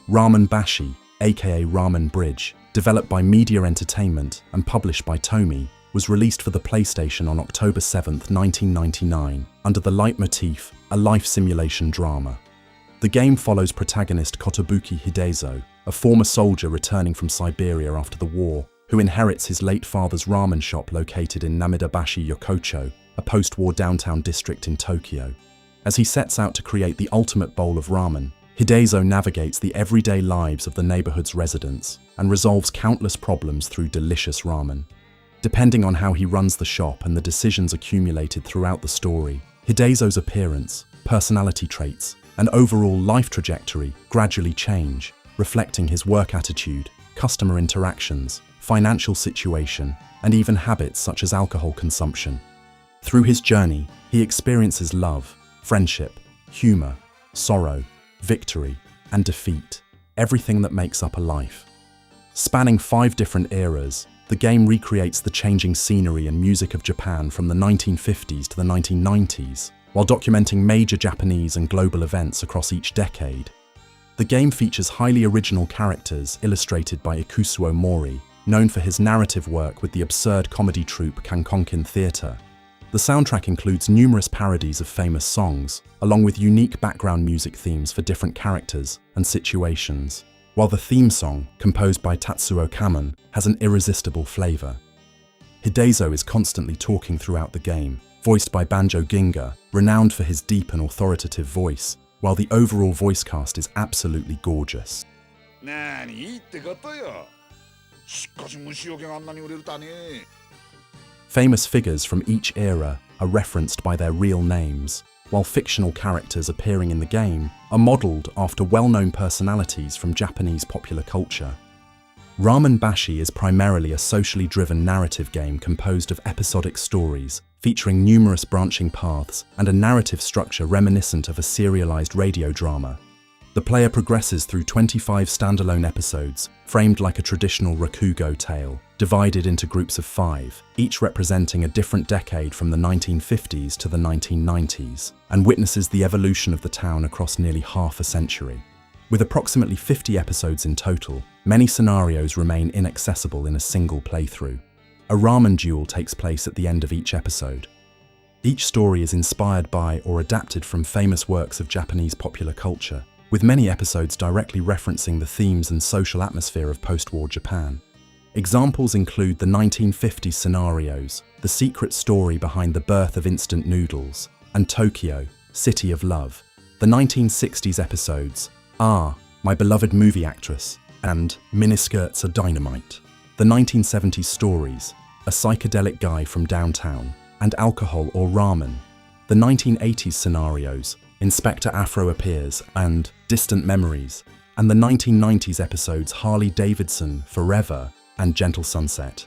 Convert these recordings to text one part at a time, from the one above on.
Ramen Bashi, aka Ramen Bridge, developed by Media Entertainment and published by Tomy, was released for the PlayStation on October 7, 1999, under the leitmotif, a life simulation drama. The game follows protagonist Kotobuki Hidezō, a former soldier returning from Siberia after the war, who inherits his late father's ramen shop located in Namidabashi Yokocho, a post-war downtown district in Tokyo. As he sets out to create the ultimate bowl of ramen, Hidezō navigates the everyday lives of the neighborhood's residents and resolves countless problems through delicious ramen. Depending on how he runs the shop and the decisions accumulated throughout the story, Hidezō's appearance, personality traits, and overall life trajectory gradually change, reflecting his work attitude, customer interactions, financial situation, and even habits such as alcohol consumption. Through his journey, he experiences love, friendship, humor, sorrow, victory, and defeat, everything that makes up a life. Spanning 5 different eras, the game recreates the changing scenery and music of Japan from the 1950s to the 1990s, while documenting major Japanese and global events across each decade. The game features highly original characters illustrated by Ikusuo Mori, known for his narrative work with the absurd comedy troupe Kankonkin Theatre. The soundtrack includes numerous parodies of famous songs, along with unique background music themes for different characters and situations, while the theme song, composed by Tatsuo Kamon, has an irresistible flavor. Hidezō is constantly talking throughout the game, voiced by Banjo Ginga, renowned for his deep and authoritative voice, while the overall voice cast is absolutely gorgeous. Famous figures from each era are referenced by their real names, while fictional characters appearing in the game are modeled after well-known personalities from Japanese popular culture. Ramen Bashi is primarily a socially driven narrative game composed of episodic stories, featuring numerous branching paths and a narrative structure reminiscent of a serialized radio drama. The player progresses through 25 standalone episodes, framed like a traditional rakugo tale, divided into groups of 5, each representing a different decade from the 1950s to the 1990s, and witnesses the evolution of the town across nearly half a century. With approximately 50 episodes in total, many scenarios remain inaccessible in a single playthrough. A ramen duel takes place at the end of each episode. Each story is inspired by or adapted from famous works of Japanese popular culture, with many episodes directly referencing the themes and social atmosphere of post-war Japan. Examples include the 1950s scenarios, The Secret Story Behind the Birth of Instant Noodles, and Tokyo, City of Love. The 1960s episodes, My Beloved Movie Actress, and Miniskirts Are Dynamite. The 1970s stories, A Psychedelic Guy from Downtown, and Alcohol or Ramen. The 1980s scenarios, Inspector Afro Appears and Distant Memories, and the 1990s episodes Harley Davidson, Forever, and Gentle Sunset.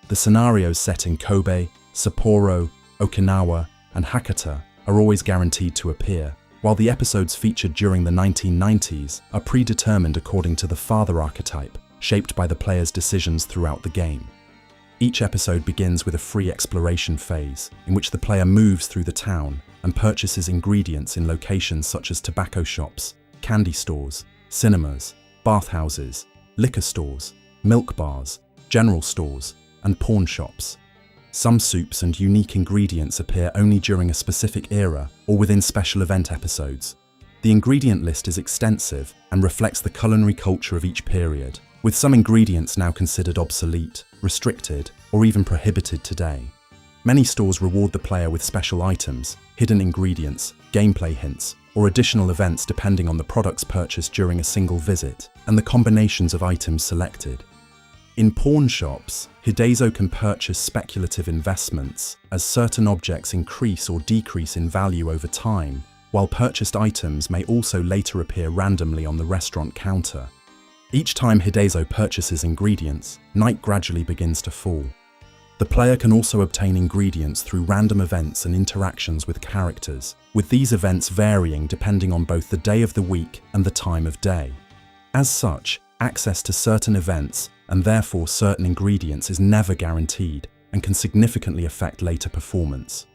The scenarios set in Kobe, Sapporo, Okinawa, and Hakata are always guaranteed to appear, while the episodes featured during the 1990s are predetermined according to the father archetype, shaped by the player's decisions throughout the game. Each episode begins with a free exploration phase, in which the player moves through the town and purchases ingredients in locations such as tobacco shops, candy stores, cinemas, bathhouses, liquor stores, milk bars, general stores, and pawn shops. Some soups and unique ingredients appear only during a specific era or within special event episodes. The ingredient list is extensive and reflects the culinary culture of each period, with some ingredients now considered obsolete, restricted, or even prohibited today. Many stores reward the player with special items, hidden ingredients, gameplay hints, or additional events depending on the products purchased during a single visit and the combinations of items selected. In pawn shops, Hidezō can purchase speculative investments as certain objects increase or decrease in value over time, while purchased items may also later appear randomly on the restaurant counter. Each time Hidezō purchases ingredients, night gradually begins to fall. The player can also obtain ingredients through random events and interactions with characters, with these events varying depending on both the day of the week and the time of day. As such, access to certain events, and therefore certain ingredients, is never guaranteed and can significantly affect later performance.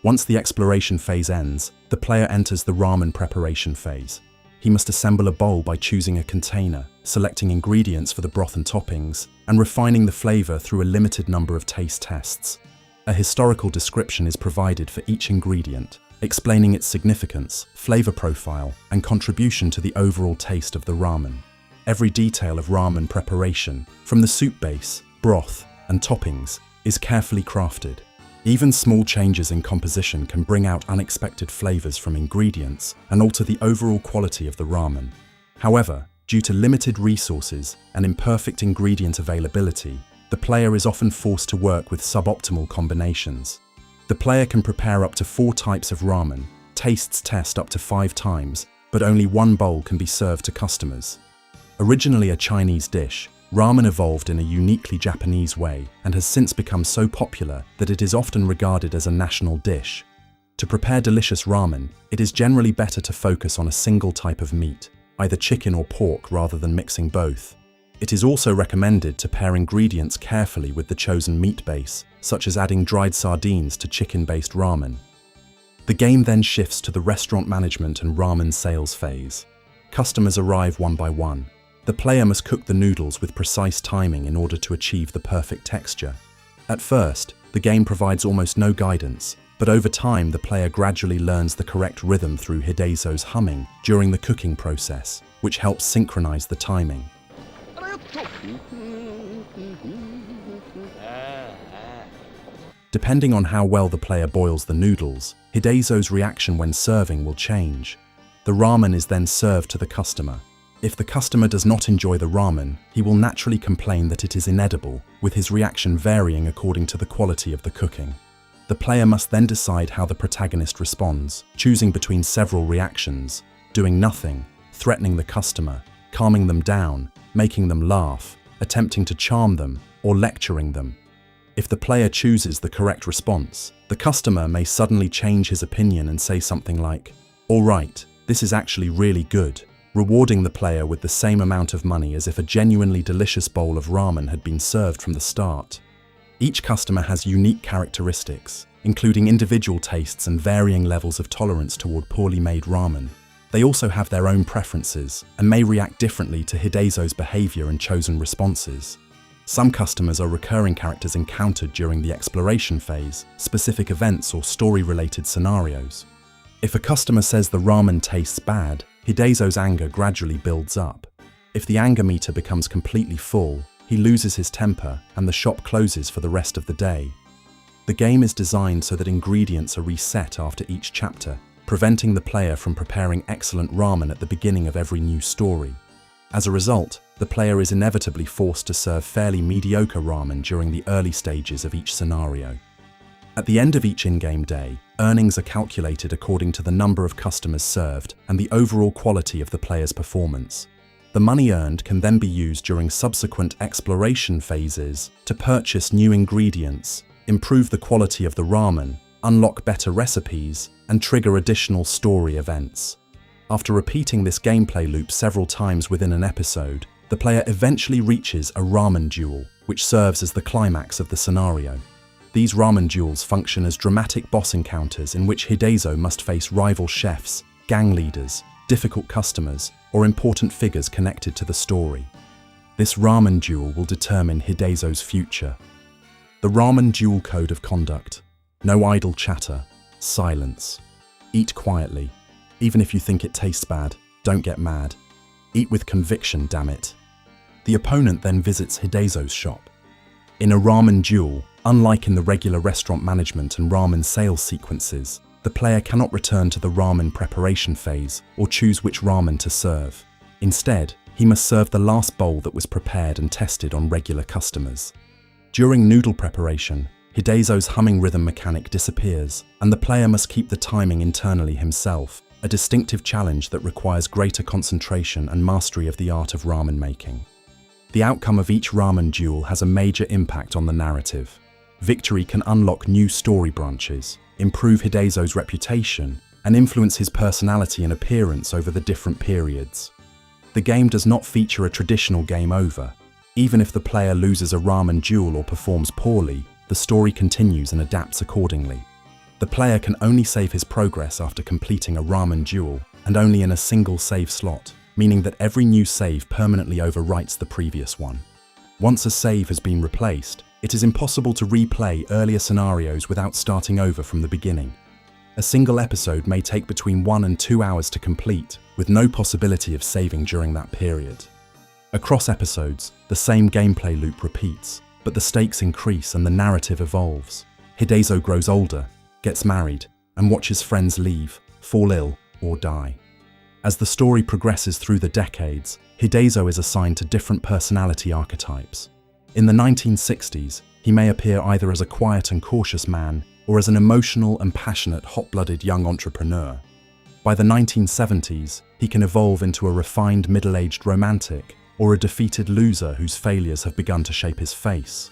Once the exploration phase ends, the player enters the ramen preparation phase. he must assemble a bowl by choosing a container, selecting ingredients for the broth and toppings, and refining the flavor through a limited number of taste tests. A historical description is provided for each ingredient, explaining its significance, flavor profile, and contribution to the overall taste of the ramen. Every detail of ramen preparation, from the soup base, broth, and toppings, is carefully crafted. Even small changes in composition can bring out unexpected flavors from ingredients and alter the overall quality of the ramen. However, due to limited resources and imperfect ingredient availability, the player is often forced to work with suboptimal combinations. The player can prepare up to 4 types of ramen, tastes test up to 5 times, but only one bowl can be served to customers. Originally a Chinese dish, ramen evolved in a uniquely Japanese way and has since become so popular that it is often regarded as a national dish. To prepare delicious ramen, it is generally better to focus on a single type of meat, either chicken or pork rather than mixing both. It is also recommended to pair ingredients carefully with the chosen meat base, such as adding dried sardines to chicken-based ramen. The game then shifts to the restaurant management and ramen sales phase. Customers arrive one by one. The player must cook the noodles with precise timing in order to achieve the perfect texture. At first, the game provides almost no guidance, but over time the player gradually learns the correct rhythm through Hidezō's humming during the cooking process, which helps synchronize the timing. Depending on how well the player boils the noodles, Hidezō's reaction when serving will change. The ramen is then served to the customer. If the customer does not enjoy the ramen, he will naturally complain that it is inedible, with his reaction varying according to the quality of the cooking. The player must then decide how the protagonist responds, choosing between several reactions: doing nothing, threatening the customer, calming them down, making them laugh, attempting to charm them, or lecturing them. If the player chooses the correct response, the customer may suddenly change his opinion and say something like, "All right, this is actually really good," rewarding the player with the same amount of money as if a genuinely delicious bowl of ramen had been served from the start. Each customer has unique characteristics, including individual tastes and varying levels of tolerance toward poorly made ramen. They also have their own preferences and may react differently to Hidezō's behavior and chosen responses. Some customers are recurring characters encountered during the exploration phase, specific events or story-related scenarios. If a customer says the ramen tastes bad, Hidezō's anger gradually builds up. If the anger meter becomes completely full, he loses his temper and the shop closes for the rest of the day. The game is designed so that ingredients are reset after each chapter, preventing the player from preparing excellent ramen at the beginning of every new story. As a result, the player is inevitably forced to serve fairly mediocre ramen during the early stages of each scenario. At the end of each in-game day, earnings are calculated according to the number of customers served and the overall quality of the player's performance. The money earned can then be used during subsequent exploration phases to purchase new ingredients, improve the quality of the ramen, unlock better recipes, and trigger additional story events. After repeating this gameplay loop several times within an episode, the player eventually reaches a ramen duel, which serves as the climax of the scenario. These ramen duels function as dramatic boss encounters in which Hidezō must face rival chefs, gang leaders, difficult customers, or important figures connected to the story. This ramen duel will determine Hidezō's future. The ramen duel code of conduct: no idle chatter, silence. Eat quietly. Even if you think it tastes bad, don't get mad. Eat with conviction, damn it. The opponent then visits Hidezō's shop. In a ramen duel, unlike in the regular restaurant management and ramen sales sequences, the player cannot return to the ramen preparation phase or choose which ramen to serve. Instead, he must serve the last bowl that was prepared and tested on regular customers. During noodle preparation, Hidezō's humming rhythm mechanic disappears, and the player must keep the timing internally himself, a distinctive challenge that requires greater concentration and mastery of the art of ramen making. The outcome of each ramen duel has a major impact on the narrative. Victory can unlock new story branches, improve Hidezō's reputation, and influence his personality and appearance over the different periods. The game does not feature a traditional game over. Even if the player loses a ramen duel or performs poorly, the story continues and adapts accordingly. The player can only save his progress after completing a ramen duel, and only in a single save slot, meaning that every new save permanently overwrites the previous one. Once a save has been replaced, it is impossible to replay earlier scenarios without starting over from the beginning. A single episode may take between 1 and 2 hours to complete, with no possibility of saving during that period. Across episodes, the same gameplay loop repeats, but the stakes increase and the narrative evolves. Hidezō grows older, gets married, and watches friends leave, fall ill, or die. As the story progresses through the decades, Hidezō is assigned to different personality archetypes. In the 1960s, he may appear either as a quiet and cautious man or as an emotional and passionate, hot-blooded young entrepreneur. By the 1970s, he can evolve into a refined middle-aged romantic or a defeated loser whose failures have begun to shape his face.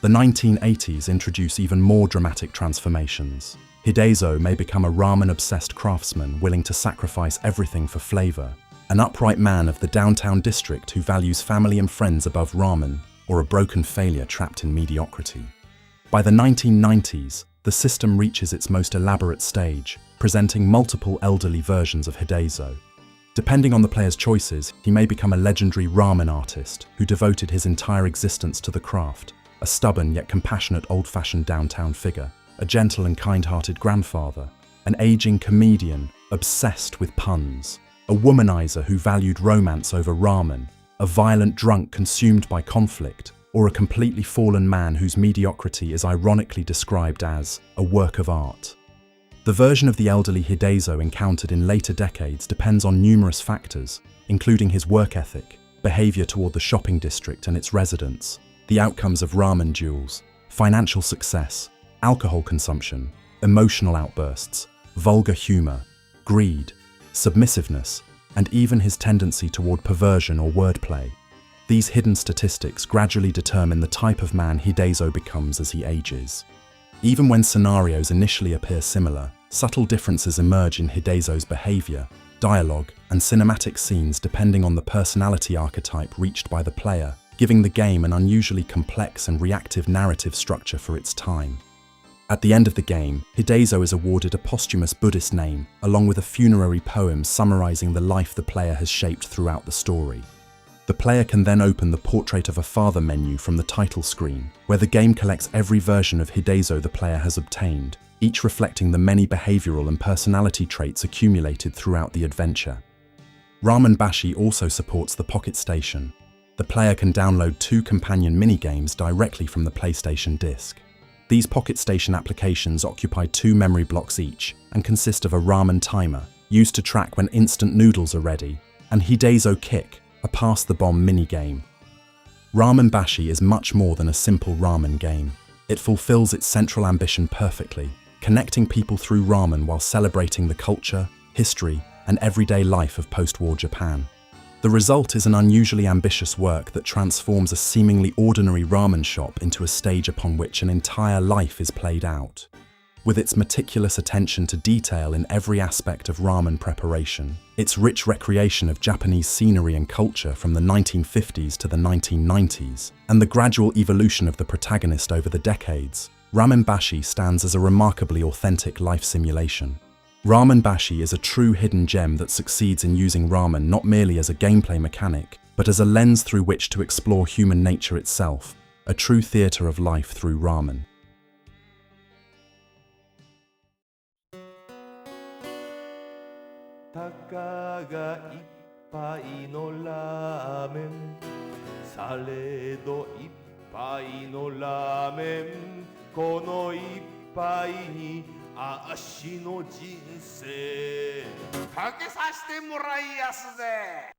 The 1980s introduce even more dramatic transformations. Hidezō may become a ramen-obsessed craftsman willing to sacrifice everything for flavor, an upright man of the downtown district who values family and friends above ramen, or a broken failure trapped in mediocrity. By the 1990s, the system reaches its most elaborate stage, presenting multiple elderly versions of Hidezō. Depending on the player's choices, he may become a legendary ramen artist who devoted his entire existence to the craft, a stubborn yet compassionate old-fashioned downtown figure, a gentle and kind-hearted grandfather, an aging comedian obsessed with puns, a womanizer who valued romance over ramen, a violent drunk consumed by conflict, or a completely fallen man whose mediocrity is ironically described as a work of art. The version of the elderly Hidezō encountered in later decades depends on numerous factors, including his work ethic, behavior toward the shopping district and its residents, the outcomes of ramen duels, financial success, alcohol consumption, emotional outbursts, vulgar humor, greed, submissiveness, and even his tendency toward perversion or wordplay. These hidden statistics gradually determine the type of man Hidezō becomes as he ages. Even when scenarios initially appear similar, subtle differences emerge in Hidezō's behavior, dialogue, and cinematic scenes depending on the personality archetype reached by the player, giving the game an unusually complex and reactive narrative structure for its time. At the end of the game, Hidezō is awarded a posthumous Buddhist name, along with a funerary poem summarizing the life the player has shaped throughout the story. The player can then open the Portrait of a Father menu from the title screen, where the game collects every version of Hidezō the player has obtained, each reflecting the many behavioral and personality traits accumulated throughout the adventure. Ramen Bashi also supports the Pocket Station. The player can download 2 companion minigames directly from the PlayStation disc. These Pocket Station applications occupy 2 memory blocks each and consist of a ramen timer, used to track when instant noodles are ready, and Hidezō Kick, a pass-the-bomb minigame. Ramen Bashi is much more than a simple ramen game. It fulfills its central ambition perfectly, connecting people through ramen while celebrating the culture, history, and everyday life of post-war Japan. The result is an unusually ambitious work that transforms a seemingly ordinary ramen shop into a stage upon which an entire life is played out. With its meticulous attention to detail in every aspect of ramen preparation, its rich recreation of Japanese scenery and culture from the 1950s to the 1990s, and the gradual evolution of the protagonist over the decades, Ramen Bashi stands as a remarkably authentic life simulation. Ramen Bashi is a true hidden gem that succeeds in using ramen not merely as a gameplay mechanic, but as a lens through which to explore human nature itself, a true theater of life through ramen. たかが一杯のラーメンされど一杯のラーメンこの一杯に足の人生かけさせてもらいやすぜ